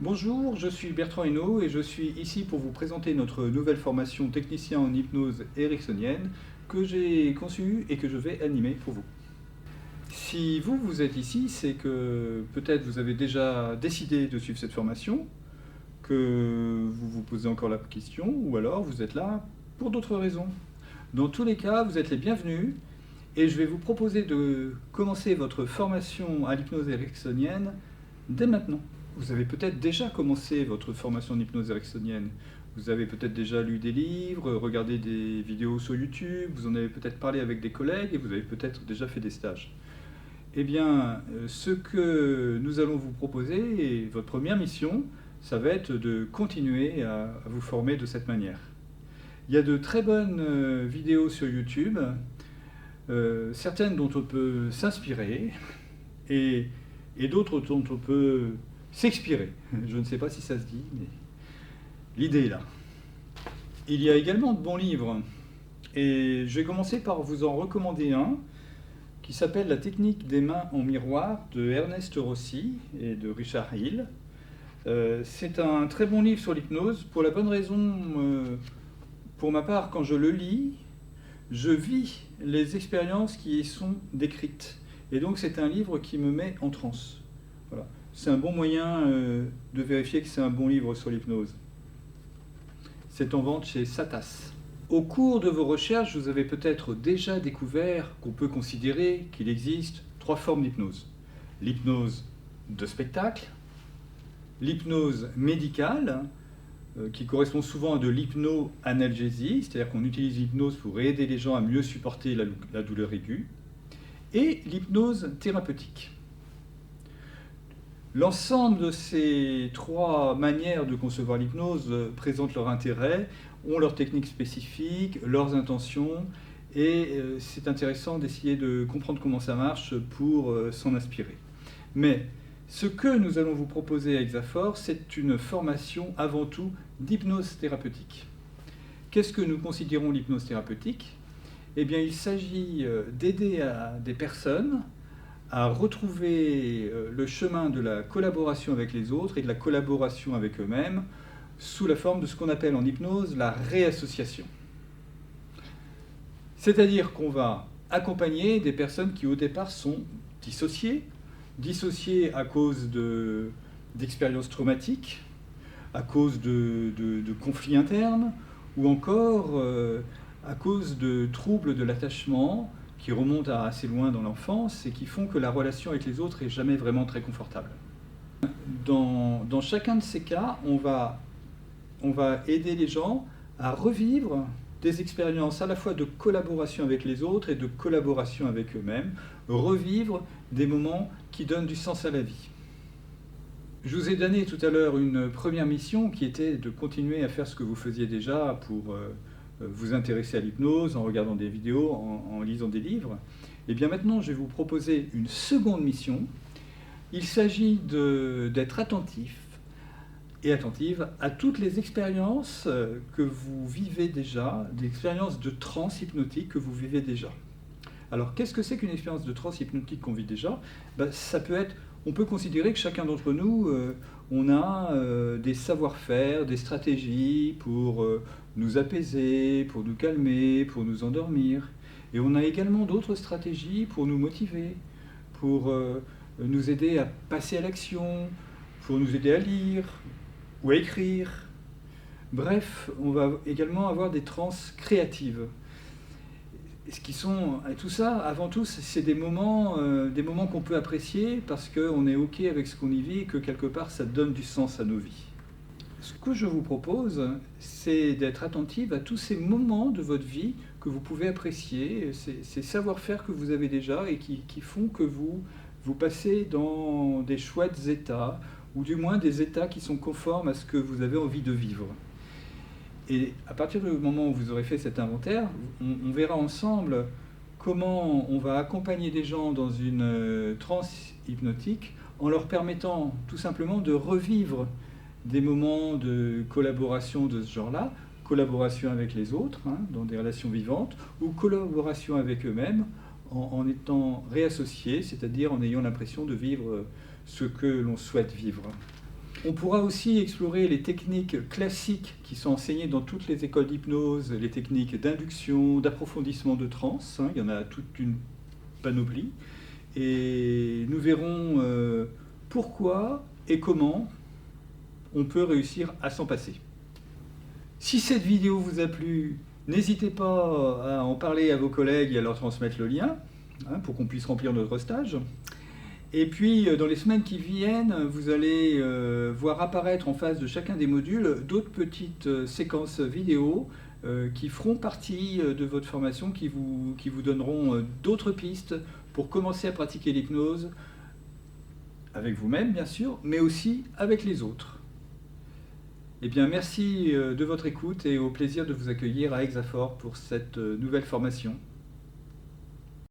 Bonjour, je suis Bertrand Hainaut et je suis ici pour vous présenter notre nouvelle formation technicien en hypnose ericksonienne que j'ai conçue et que je vais animer pour vous. Si vous êtes ici, c'est que peut-être vous avez déjà décidé de suivre cette formation, que vous vous posez encore la question, ou alors vous êtes là pour d'autres raisons. Dans tous les cas, vous êtes les bienvenus et je vais vous proposer de commencer votre formation à l'hypnose ericksonienne dès maintenant. Vous avez peut-être déjà commencé votre formation en hypnose ericksonienne. Vous avez peut-être déjà lu des livres, regardé des vidéos sur YouTube, vous en avez peut-être parlé avec des collègues et vous avez peut-être déjà fait des stages. Eh bien, ce que nous allons vous proposer, et votre première mission, ça va être de continuer à vous former de cette manière. Il y a de très bonnes vidéos sur YouTube, certaines dont on peut s'inspirer et d'autres dont on peut s'expirer. Je ne sais pas si ça se dit, mais l'idée est là. Il y a également de bons livres, et je vais commencer par vous en recommander un qui s'appelle La technique des mains en miroir de Ernest Rossi et de Richard Hill. C'est un très bon livre sur l'hypnose pour la bonne raison, pour ma part, quand je le lis, je vis les expériences qui y sont décrites. Et donc c'est un livre qui me met en transe. Voilà. C'est un bon moyen de vérifier que c'est un bon livre sur l'hypnose. C'est en vente chez Satas. Au cours de vos recherches, vous avez peut-être déjà découvert qu'on peut considérer qu'il existe 3 formes d'hypnose. L'hypnose de spectacle, l'hypnose médicale, qui correspond souvent à de l'hypno-analgésie, c'est-à-dire qu'on utilise l'hypnose pour aider les gens à mieux supporter la douleur aiguë, et l'hypnose thérapeutique. L'ensemble de ces 3 manières de concevoir l'hypnose présentent leur intérêt, ont leurs techniques spécifiques, leurs intentions, et c'est intéressant d'essayer de comprendre comment ça marche pour s'en inspirer. Mais ce que nous allons vous proposer à Exafor, c'est une formation avant tout d'hypnose thérapeutique. Qu'est-ce que nous considérons l'hypnose thérapeutique ? Eh bien, il s'agit d'aider des personnes à retrouver le chemin de la collaboration avec les autres et de la collaboration avec eux-mêmes sous la forme de ce qu'on appelle en hypnose la réassociation. C'est-à-dire qu'on va accompagner des personnes qui au départ sont dissociées à cause d'expériences traumatiques, à cause de conflits internes, ou encore à cause de troubles de l'attachement qui remontent à assez loin dans l'enfance et qui font que la relation avec les autres n'est jamais vraiment très confortable. Dans chacun de ces cas, on va aider les gens à revivre des expériences à la fois de collaboration avec les autres et de collaboration avec eux-mêmes, revivre des moments qui donnent du sens à la vie. Je vous ai donné tout à l'heure une première mission qui était de continuer à faire ce que vous faisiez déjà pour vous intéresser à l'hypnose en regardant des vidéos, en lisant des livres. Et bien maintenant, je vais vous proposer une seconde mission. Il s'agit d'être attentif et attentive à toutes les expériences que vous vivez déjà, des expériences de transe hypnotique que vous vivez déjà. Alors, qu'est-ce que c'est qu'une expérience de transe hypnotique qu'on vit déjà ? Ça peut être, on peut considérer que chacun d'entre nous, on a des savoir-faire, des stratégies pour nous apaiser, pour nous calmer, pour nous endormir. Et on a également d'autres stratégies pour nous motiver, pour nous aider à passer à l'action, pour nous aider à lire ou à écrire. Bref, on va également avoir des transes créatives. Tout ça, avant tout, c'est des moments qu'on peut apprécier parce qu'on est OK avec ce qu'on y vit et que quelque part, ça donne du sens à nos vies. Ce que je vous propose, c'est d'être attentive à tous ces moments de votre vie que vous pouvez apprécier, ces savoir-faire que vous avez déjà et qui font que vous passez dans des chouettes états, ou du moins des états qui sont conformes à ce que vous avez envie de vivre. Et à partir du moment où vous aurez fait cet inventaire, on verra ensemble comment on va accompagner des gens dans une transe hypnotique en leur permettant tout simplement de revivre des moments de collaboration de ce genre-là, collaboration avec les autres, dans des relations vivantes, ou collaboration avec eux-mêmes en étant réassociés, c'est-à-dire en ayant l'impression de vivre ce que l'on souhaite vivre. On pourra aussi explorer les techniques classiques qui sont enseignées dans toutes les écoles d'hypnose, les techniques d'induction, d'approfondissement de transe, hein, il y en a toute une panoplie. Et nous verrons pourquoi et comment on peut réussir à s'en passer. Si cette vidéo vous a plu, n'hésitez pas à en parler à vos collègues et à leur transmettre le lien, hein, pour qu'on puisse remplir notre stage. Et puis, dans les semaines qui viennent, vous allez voir apparaître en face de chacun des modules d'autres petites séquences vidéo qui feront partie de votre formation, qui vous donneront d'autres pistes pour commencer à pratiquer l'hypnose avec vous-même, bien sûr, mais aussi avec les autres. Eh bien, merci de votre écoute et au plaisir de vous accueillir à Exafor pour cette nouvelle formation.